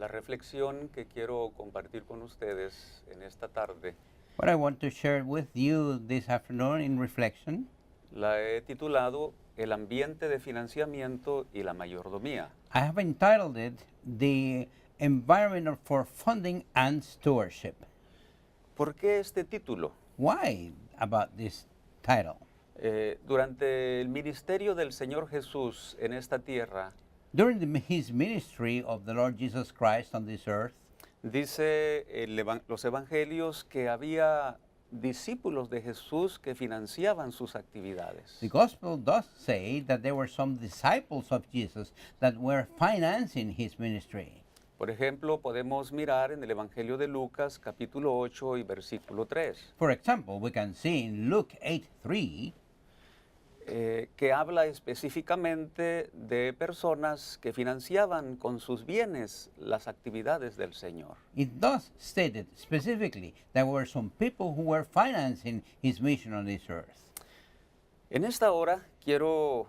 La reflexión que quiero compartir con ustedes en esta tarde What I want to share with you this afternoon in reflection, la he titulado El ambiente de financiamiento y la mayordomía. I have entitled it The Environment for Funding and Stewardship. ¿Por qué este título? Why about this title? Durante el ministerio del Señor Jesús en esta tierra, During his ministry of the Lord Jesus Christ on this earth, dice los evangelios que había discípulos de Jesús que financiaban sus actividades. the gospel does say that there were some disciples of Jesus that were financing his ministry. Por ejemplo, podemos mirar en el Evangelio de Lucas, capítulo 8 y versículo 3, For example, we can see in Luke 8:3 que habla específicamente de personas que financiaban con sus bienes las actividades del Señor. it does state it specifically there were some people who were financing his mission on this earth. En esta hora quiero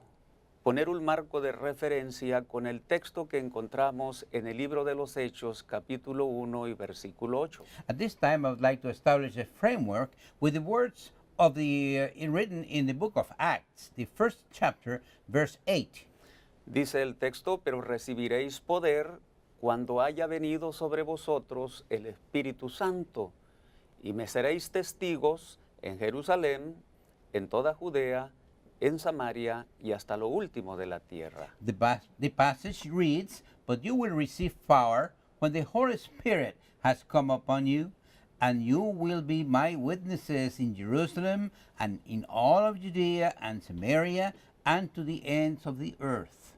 poner un marco de referencia con el texto que encontramos en el libro de los Hechos, capítulo 1 y versículo 8. At this time, I would like to establish a framework with the words of written in the book of Acts, the first chapter, verse 8. Dice el texto, pero recibiréis poder cuando haya venido sobre vosotros el Espíritu Santo, y me seréis testigos en Jerusalén, en toda Judea, en Samaria y hasta lo último de la tierra. The passage reads, But you will receive power when the Holy Spirit has come upon you, and you will be my witnesses in Jerusalem and in all of Judea and Samaria and to the ends of the earth.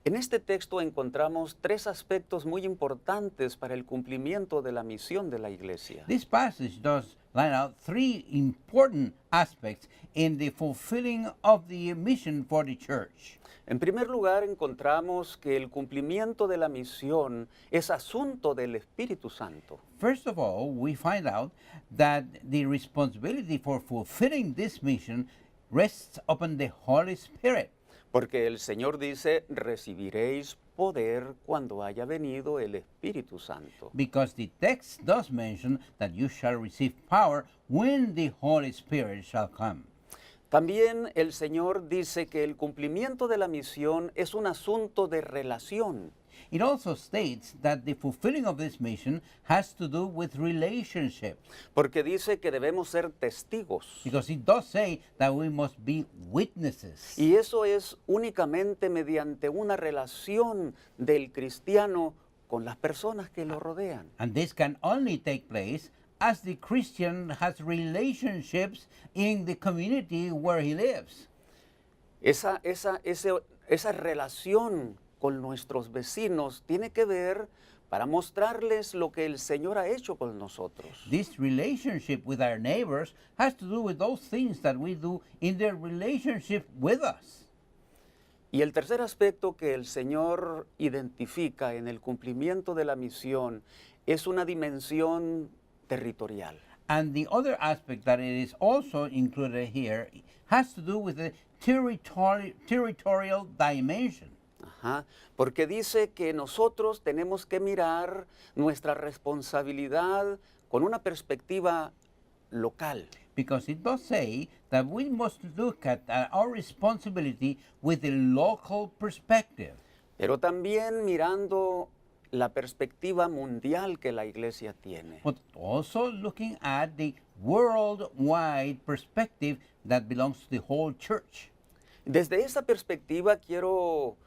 En este texto encontramos tres aspectos muy importantes para el cumplimiento de la misión de la iglesia. This passage does line out three important aspects in the fulfilling of the mission for the church. En primer lugar, encontramos que el cumplimiento de la misión es asunto del Espíritu Santo. First of all, we find out that the responsibility for fulfilling this mission rests upon the Holy Spirit. Porque el Señor dice, recibiréis poder cuando haya venido el Espíritu Santo. Because the text does mention that you shall receive power when the Holy Spirit shall come. También el Señor dice que el cumplimiento de la misión es un asunto de relación. It also states that the fulfilling of this mission has to do with relationships. Porque dice que debemos ser testigos. Because it does say that we must be witnesses. Y eso es únicamente mediante una relación del cristiano con las personas que lo rodean. And this can only take place as the Christian has relationships in the community where he lives. Esa relación con nuestros vecinos tiene que ver para mostrarles lo que el Señor ha hecho con nosotros. This relationship with our neighbors has to do with those things that we do in their relationship with us. Y el tercer aspecto que el Señor identifica en el cumplimiento de la misión es una dimensión territorial. And the other aspect that it is also included here has to do with the territorial dimension. Ajá, porque dice que nosotros tenemos que mirar nuestra responsabilidad con una perspectiva local. Because it does say that we must look at our responsibility with the local perspective. Pero también mirando la perspectiva mundial que la iglesia tiene. But also looking at the worldwide perspective that belongs to the whole church. Desde esa perspectiva quiero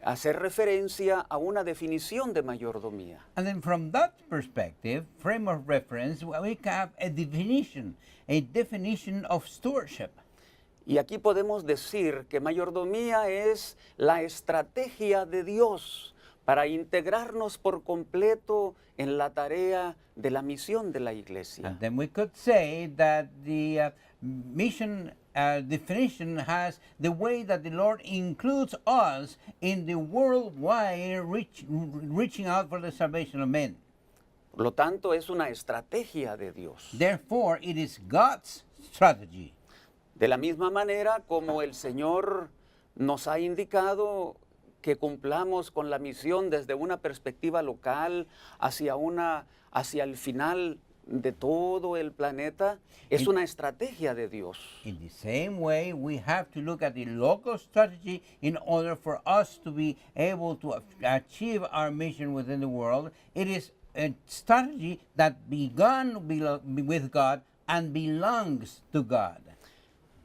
hacer referencia a una definición de mayordomía. And then from that perspective, frame of reference, we have a definition of stewardship. Y aquí podemos decir que mayordomía es la estrategia de Dios para integrarnos por completo en la tarea de la misión de la iglesia. And then we could say that the mission definition has the way that the Lord includes us in the worldwide reaching out for the salvation of men. Por lo tanto, es una estrategia de Dios. Therefore, it is God's strategy. De la misma manera como el Señor nos ha indicado que cumplamos con la misión desde una perspectiva local hacia el final de todo el planeta, es una estrategia de Dios. In the same way, we have to look at the local strategy in order for us to be able to achieve our mission within the world. It is a strategy that began with God and belongs to God.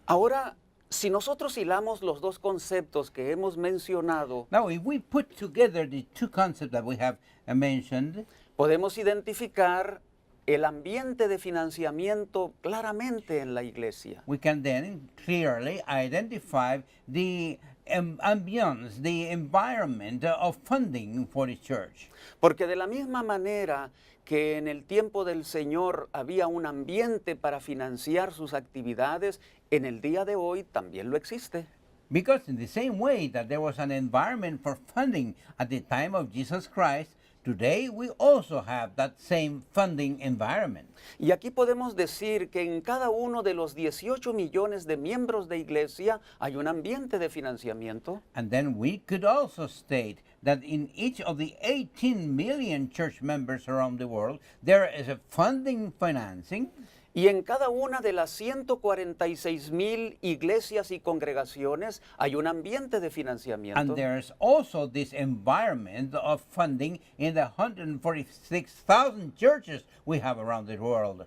Ahora, si nosotros hilamos los dos conceptos que hemos mencionado, Now, if we put together the two concepts that we have mentioned, podemos identificar el ambiente de financiamiento claramente en la iglesia. we can then clearly identify the ambience, the environment of funding for the church. Porque de la misma manera que en el tiempo del Señor había un ambiente para financiar sus actividades, en el día de hoy también lo existe. Because in the same way that there was an environment for funding at the time of Jesus Christ, today we also have that same funding environment. Y aquí podemos decir que en cada uno de los 18 millones de miembros de iglesia hay un ambiente de financiamiento. And then we could also state that in each of the 18 million church members around the world, there is a funding financing. Y en cada una de las 146,000 iglesias y congregaciones hay un ambiente de financiamiento. And there's also this environment of funding in the 146,000 churches we have around the world.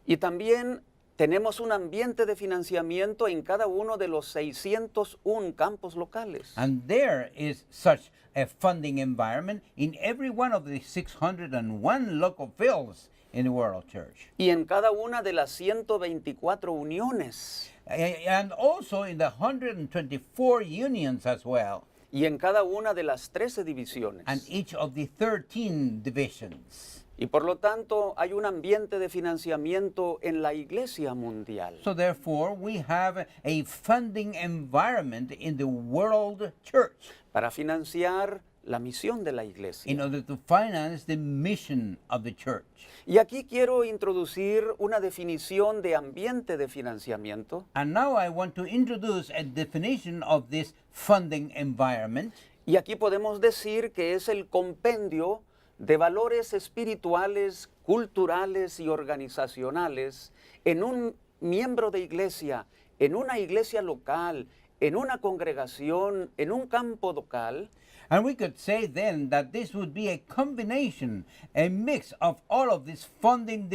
Y también tenemos un ambiente de financiamiento en cada uno de los 601 campos locales. And there is such a funding environment in every one of the 601 local fields in the world, church. Y en cada una de las 124 uniones. And also in the 124 unions as well, Y en cada una de las 13 divisiones. and each of the 13 divisions. Y por lo tanto hay un ambiente de financiamiento en la iglesia mundial. So therefore, we have a funding environment in the world church Para financiar la misión de la iglesia. in order to finance the mission of the church. Y aquí quiero introducir una definición de ambiente de financiamiento And now I want to introduce a definition of this funding environment. y aquí podemos decir que es el compendio de valores espirituales, culturales y organizacionales en un miembro de iglesia, en una iglesia local, en una congregación, en un campo local. And we could say then that this would be a combination, a mix of all of these funding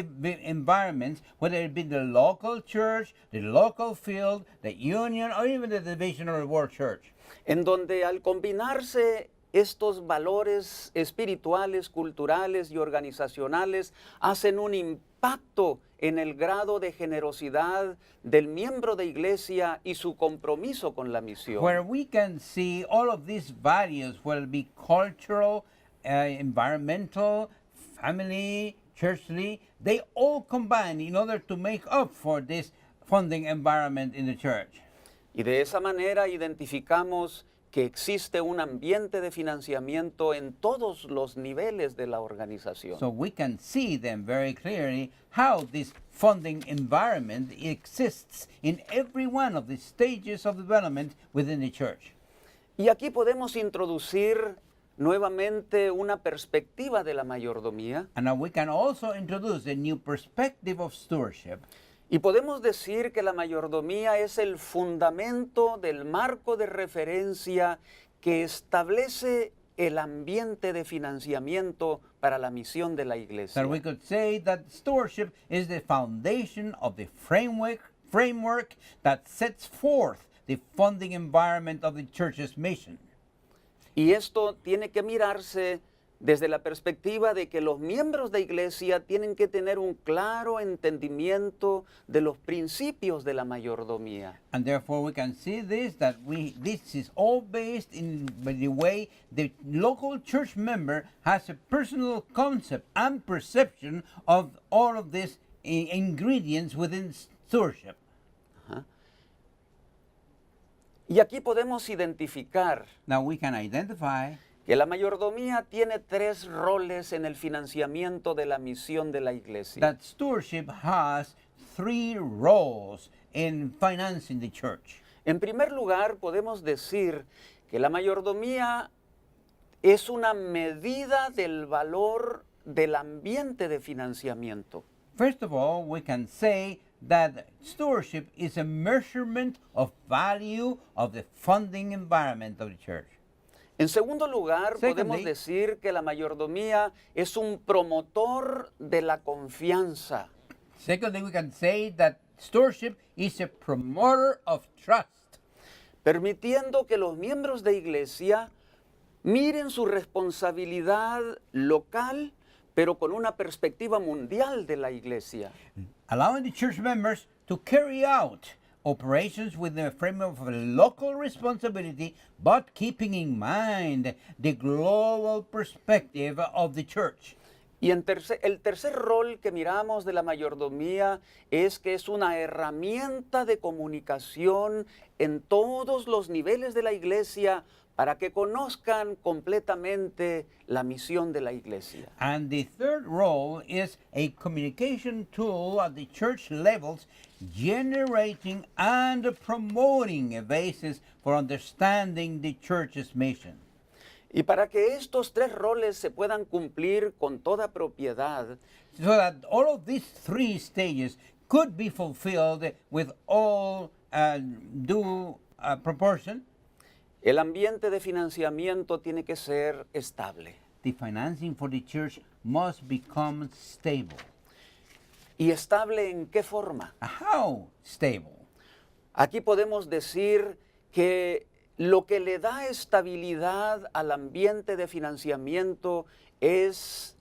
environments, whether it be the local church, the local field, the union, or even the division or the world church. En donde al combinarse estos valores espirituales, culturales y organizacionales hacen un impacto en el grado de generosidad del miembro de iglesia y su compromiso con la misión. Where we can see all of these values, whether it be cultural, environmental, family, churchly, they all combine in order to make up for this funding environment in the church. Y de esa manera identificamos que existe un ambiente de financiamiento en todos los niveles de la organización. So we can see then very clearly how this funding environment exists in every one of the stages of development within the church. Y aquí podemos introducir nuevamente una perspectiva de la mayordomía And now we can also introduce a new perspective of stewardship. y podemos decir que la mayordomía es el fundamento del marco de referencia que establece el ambiente de financiamiento para la misión de la iglesia. That we could say that stewardship is the foundation of the framework that sets forth the funding environment of the church's mission. Y esto tiene que mirarse desde la perspectiva de que los miembros de iglesia tienen que tener un claro entendimiento de los principios de la mayordomía. And therefore we can see this, that this is all based in the way the local church member has a personal concept and perception of all of these ingredients within stewardship. Y aquí podemos identificar Now we can identify que la mayordomía tiene 3 roles en el financiamiento de la misión de la iglesia. that stewardship has 3 roles in financing the church. En primer lugar, podemos decir que la mayordomía es una medida del valor del ambiente de financiamiento. First of all, we can say that stewardship is a measurement of value of the funding environment of the church. En segundo lugar, podemos Secondly, decir que la mayordomía es un promotor de la confianza. Secondly, we can say that stewardship is a promoter of trust, permitiendo que los miembros de iglesia miren su responsabilidad local, pero con una perspectiva mundial de la iglesia. allowing the church members to carry out operations within the framework of a local responsibility, but keeping in mind the global perspective of the church. Y el tercer rol que miramos de la mayordomía es que es una herramienta de comunicación en todos los niveles de la iglesia para que conozcan completamente la misión de la iglesia. And the third role is a communication tool at the church levels, generating and promoting a basis for understanding the church's mission. Y para que estos tres roles se puedan cumplir con toda propiedad, So that all of these three stages could be fulfilled with all due proportion, el ambiente de financiamiento tiene que ser estable. the financing for the church must become stable. ¿Y estable en qué forma? How stable? Aquí podemos decir que lo que le da estabilidad al ambiente de financiamiento es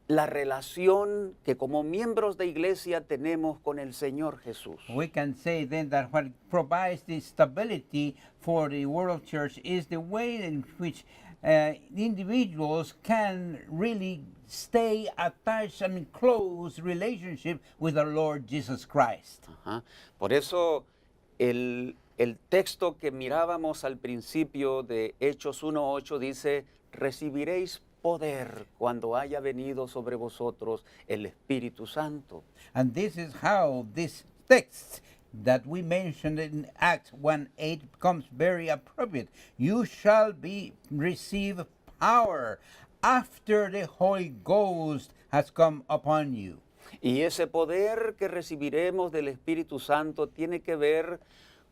la relación que como miembros de iglesia tenemos con el Señor Jesús. We can say then that what provides the stability for the world church is the way in which individuals can really stay attached and in close relationship with our Lord Jesus Christ. Ajá. Por eso el texto que mirábamos al principio de Hechos 1:8 dice, recibiréis poder cuando haya venido sobre vosotros el Espíritu Santo. And this is how this text that we mentioned in Acts 1:8 becomes very appropriate. You shall receive power after the Holy Ghost has come upon you. Y ese poder que recibiremos del Espíritu Santo tiene que ver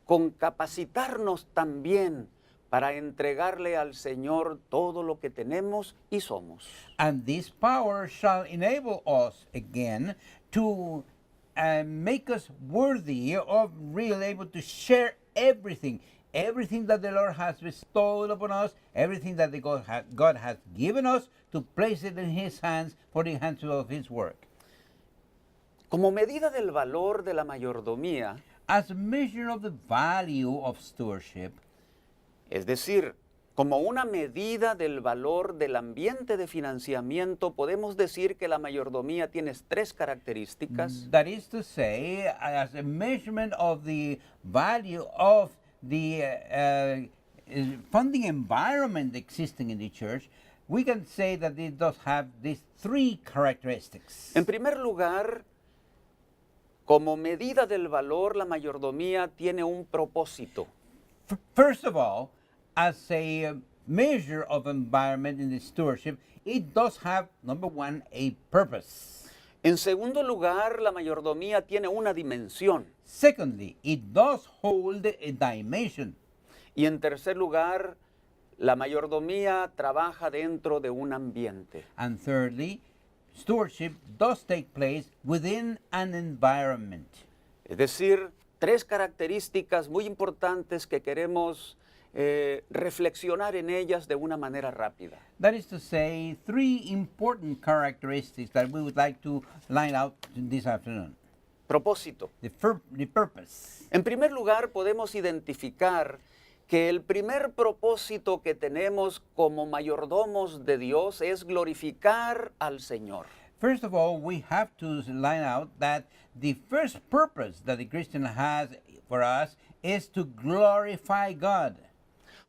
con capacitarnos también para entregarle al Señor todo lo que tenemos y somos. And this power shall enable us again to make us worthy of really able to share everything that the Lord has bestowed upon us, everything that God has given us, to place it in His hands for the hands of His work. Como medida del valor de la mayordomía, As a measure of the value of stewardship, es decir, como una medida del valor del ambiente de financiamiento, podemos decir que la mayordomía tiene tres características. that is to say, as a measurement of the value of the funding environment existing in the church, we can say that it does have these three characteristics. En primer lugar, como medida del valor, la mayordomía tiene un propósito. First of all, as a measure of environment in the stewardship, it does have, number one, a purpose. En segundo lugar, la mayordomía tiene una dimensión. Secondly, it does hold a dimension. Y en tercer lugar, la mayordomía trabaja dentro de un ambiente. And thirdly, stewardship does take place within an environment. Es decir, tres características muy importantes que queremos reflexionar en ellas de una manera rápida. That is to say, three important characteristics that we would like to line out this afternoon. Propósito. The purpose. En primer lugar, podemos identificar que el primer propósito que tenemos como mayordomos de Dios es glorificar al Señor. First of all, we have to line out that the first purpose that the Christian has for us is to glorify God.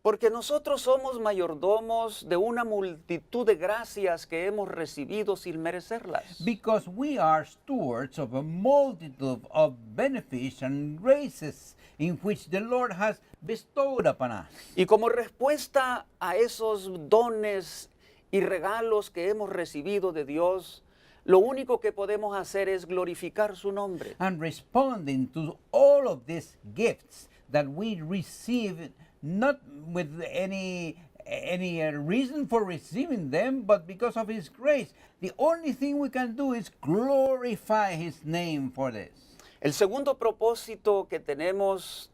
Porque nosotros somos mayordomos de una multitud de gracias que hemos recibido sin merecerlas. Because we are stewards of a multitude of benefits and graces in which the Lord has bestowed upon us. Y como respuesta a esos dones y regalos que hemos recibido de Dios, lo único que podemos hacer es glorificar su nombre. And responding to all of these gifts that we receive, not with any reason for receiving them, but because of His grace. The only thing we can do is glorify His name for this. El segundo propósito que tenemos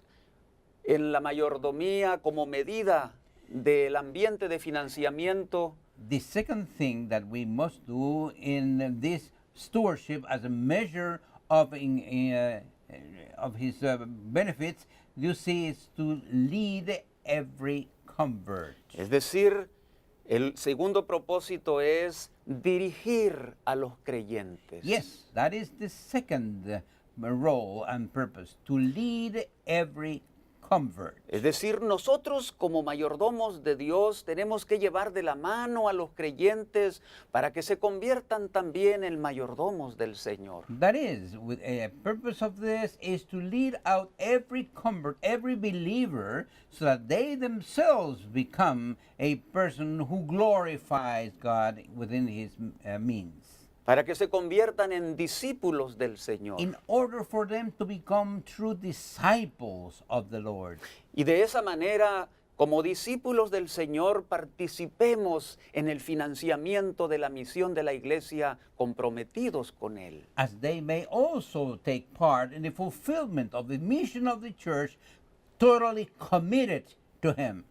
en la mayordomía como medida del ambiente de financiamiento The second thing that we must do in this stewardship as a measure of His benefits, you see, is to lead every convert. es decir, el segundo propósito es dirigir a los creyentes. Yes, that is the second role and purpose, to lead every convert. Es decir, nosotros como mayordomos de Dios tenemos que llevar de la mano a los creyentes para que se conviertan también en mayordomos del Señor. That is, with a purpose of this is to lead out every convert, every believer, so that they themselves become a person who glorifies God within His means. Para que se conviertan en discípulos del Señor. In order for them to become true disciples of the Lord. Y de esa manera, como discípulos del Señor, participemos en el financiamiento de la misión de la iglesia comprometidos con Él. As they may also take part in the fulfillment of the mission of the church, totally committed to Him.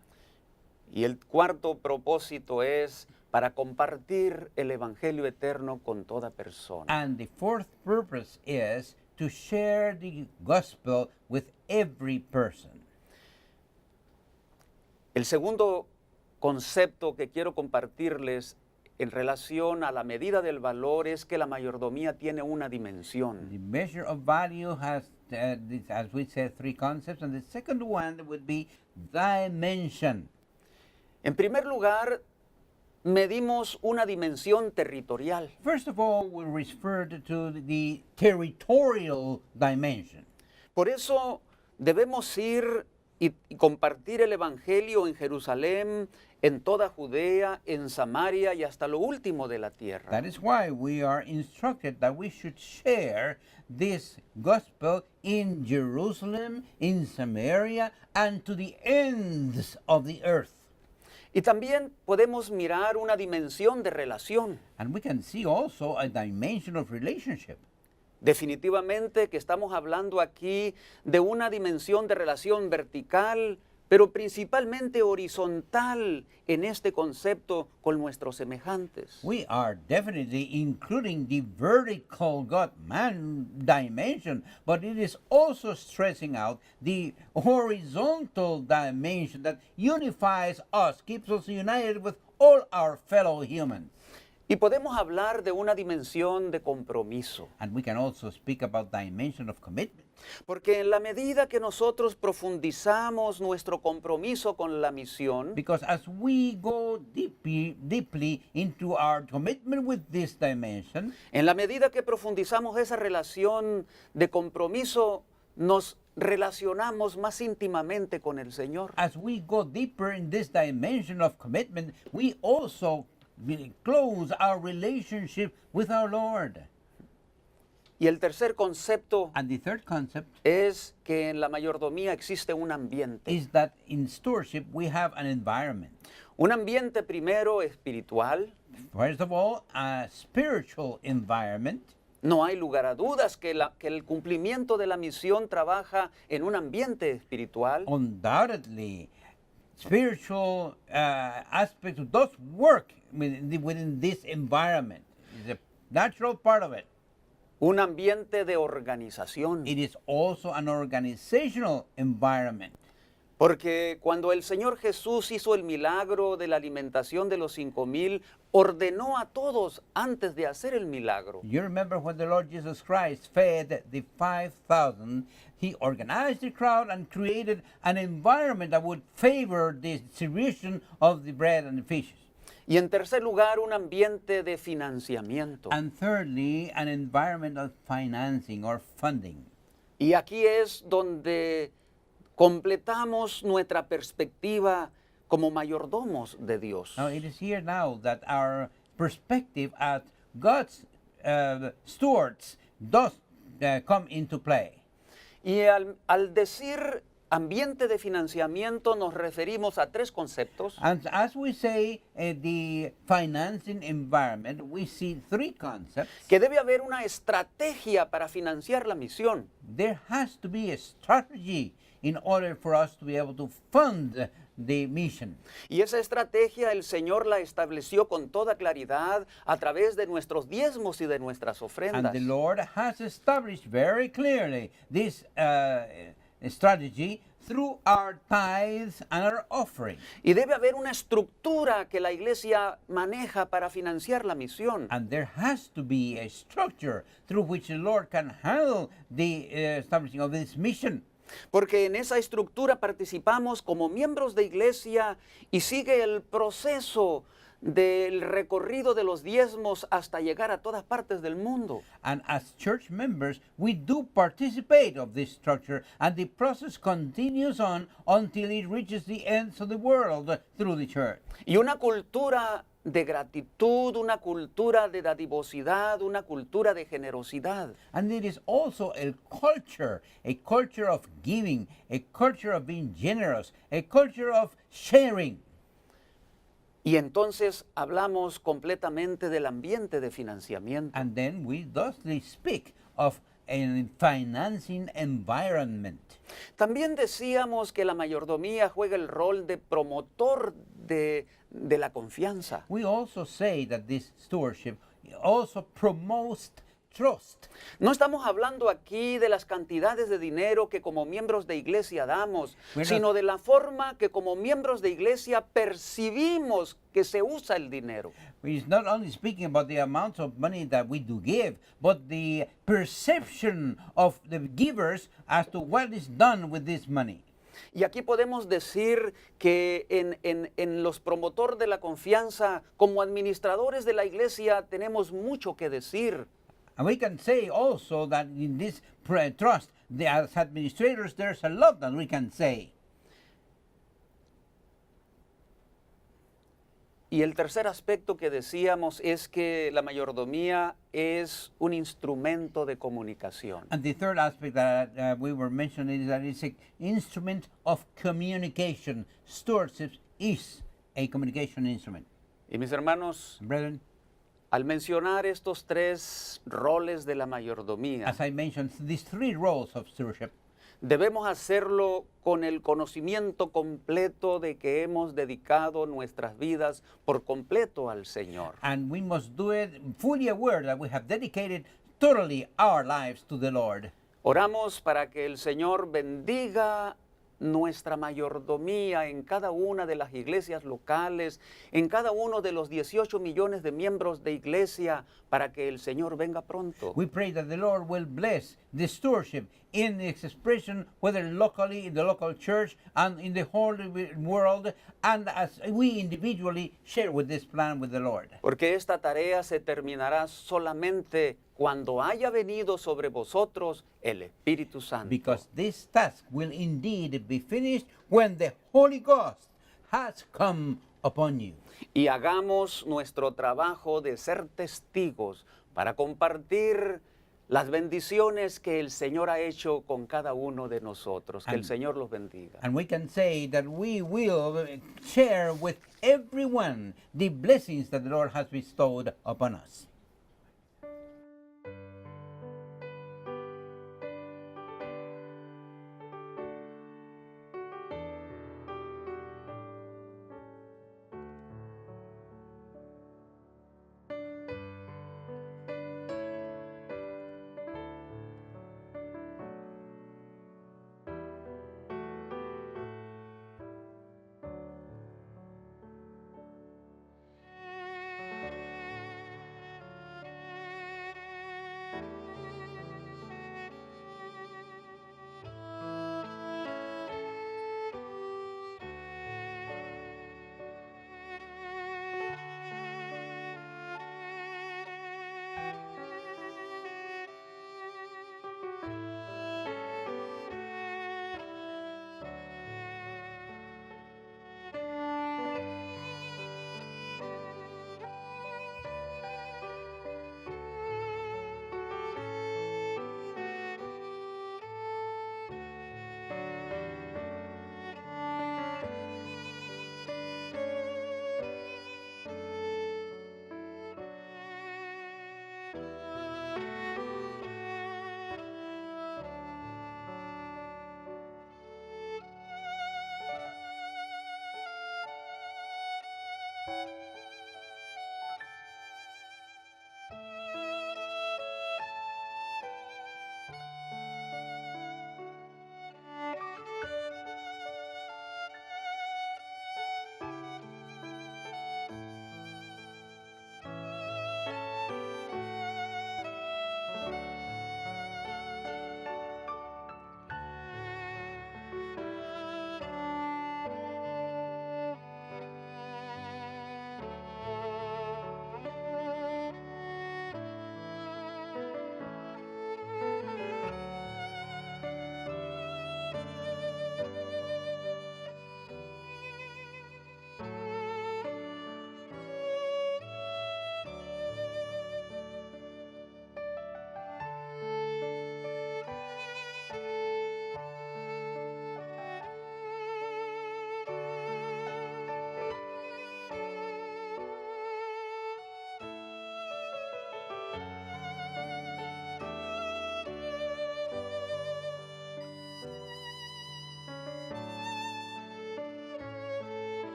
Y el cuarto propósito es para compartir el Evangelio eterno con toda persona. And the fourth purpose is to share the gospel with every person. El segundo concepto que quiero compartirles en relación a la medida del valor es que la mayordomía tiene una dimensión. The measure of value has, as we said, three concepts, and the second one would be dimension. En primer lugar, medimos una dimensión territorial. First of all, we referred to the territorial dimension. Por eso debemos ir y compartir el Evangelio en Jerusalén, en toda Judea, en Samaria y hasta lo último de la tierra. That is why we are instructed that we should share this gospel in Jerusalem, in Samaria, and to the ends of the earth. Y también podemos mirar una dimensión de relación. And we can see also a dimension of relationship. Definitivamente que estamos hablando aquí de una dimensión de relación vertical, pero principalmente horizontal en este concepto con nuestros semejantes. We are definitely including the vertical God-man dimension, but it is also stressing out the horizontal dimension that unifies us, keeps us united with all our fellow humans. Y podemos hablar de una dimensión de compromiso. And we can also speak about dimension of commitment. Porque en la medida que nosotros profundizamos nuestro compromiso con la misión, Because as we go deeply into our commitment with this dimension, en la medida que profundizamos esa relación de compromiso, nos relacionamos más íntimamente con el Señor. as we go deeper in this dimension of commitment, we also close our relationship with our Lord. Y el tercer concepto And the third concept es que en la mayordomía existe un ambiente. is that in stewardship we have an environment. Un ambiente primero espiritual. First of all, a spiritual environment. No hay lugar a dudas que el cumplimiento de la misión trabaja en un ambiente espiritual. Undoubtedly, spiritual aspects does work within this environment. It's a natural part of it. Un ambiente de organización. It is also an organizational environment. Porque cuando el Señor Jesús hizo el milagro de la alimentación de los 5,000, ordenó a todos antes de hacer el milagro. You remember when the Lord Jesus Christ fed the 5,000, he organized the crowd and created an environment that would favor the distribution of the bread and the fishes. Y en tercer lugar, un ambiente de financiamiento. And thirdly, an environment of financing or funding. Y aquí es donde completamos nuestra perspectiva como mayordomos de Dios. Now, it is here now that our perspective as God's stewards does come into play. Y al decir ambiente de financiamiento nos referimos a tres conceptos. And as we say, the financing environment, we see three concepts. Que debe haber una estrategia para financiar la misión. There has to be a strategy in order for us to be able to fund the mission. Y esa estrategia el Señor la estableció con toda claridad a través de nuestros diezmos y de nuestras And ofrendas. the Lord has established very clearly this strategy through our tithes and our offering. Y debe haber una estructura que la iglesia maneja para financiar la misión. And there has to be a structure through which the Lord can handle the establishing of this mission. Porque en esa estructura participamos como miembros de iglesia y sigue el proceso del recorrido de los diezmos hasta llegar a todas partes del mundo. And as church members, we do participate of this structure, and the process continues on until it reaches the ends of the world through the church. Y una cultura de gratitud, una cultura de dadivosidad, una cultura de generosidad. And it is also a culture of giving, a culture of being generous, a culture of sharing. Y entonces hablamos completamente del ambiente de financiamiento. And then we thusly speak of a financing environment. También decíamos que la mayordomía juega el rol de promotor de la confianza. We also say that this stewardship also promotes trust. No estamos hablando aquí de las cantidades de dinero que como miembros de iglesia damos, Bueno, sino de la forma que como miembros de iglesia percibimos que se usa el dinero. It's not only speaking about the amounts of money that we do give, but the perception of the givers as to what is done with this money. Y aquí podemos decir que en los promotores de la confianza, como administradores de la iglesia, tenemos mucho que decir. And we can say also that in this trust, as administrators, there's a lot that we can say. Y el tercer aspecto que decíamos es que la mayordomía es un instrumento de comunicación. And the third aspect that we were mentioning is that it's an instrument of communication. Stewardship is a communication instrument. Y mis hermanos, Brethren, al mencionar estos tres roles de la mayordomía, as I mentioned, these three roles of stewardship, debemos hacerlo con el conocimiento completo de que hemos dedicado nuestras vidas por completo al Señor. and we must do it fully aware that we have dedicated totally our lives to the Lord. Oramos para que el Señor bendiga nuestra mayordomía en cada una de las iglesias locales, en cada uno de los 18 millones de miembros de iglesia, para que el Señor venga pronto. We pray that the Lord will bless the stewardship in its expression, whether locally, in the local church, and in the whole world, and as we individually share with this plan with the Lord. Porque esta tarea se terminará solamente cuando haya venido sobre vosotros el Espíritu Santo. Because this task will indeed be finished when the Holy Ghost has come upon you. Y hagamos nuestro trabajo de ser testigos para compartir las bendiciones que el Señor ha hecho con cada uno de nosotros. Que el Señor los bendiga. And we can say that we will share with everyone the blessings that the Lord has bestowed upon us.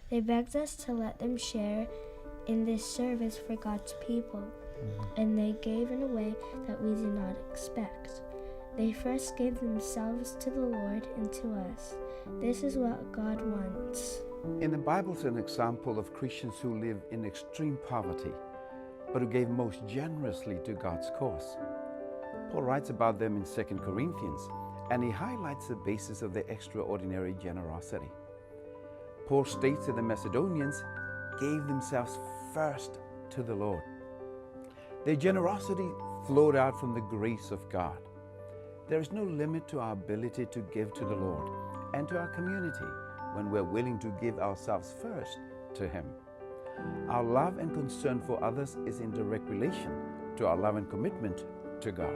They begged us to let them share in this service for God's people, and they gave in a way that we did not expect. They first gave themselves to the Lord and to us. This is what God wants. In the Bible is an example of Christians who live in extreme poverty, but who gave most generously to God's cause. Paul writes about them in 2 Corinthians, and he highlights the basis of their extraordinary generosity. Paul states that the Macedonians gave themselves first to the Lord. Their generosity flowed out from the grace of God. There is no limit to our ability to give to the Lord and to our community when we're willing to give ourselves first to Him. Our love and concern for others is in direct relation to our love and commitment to God.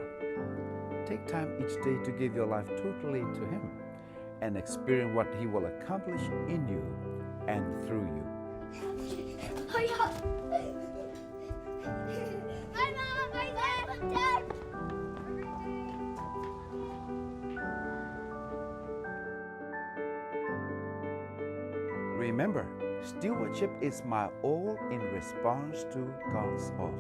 Take time each day to give your life totally to Him and experience what He will accomplish in you and through you. Remember, stewardship is my all in response to God's all.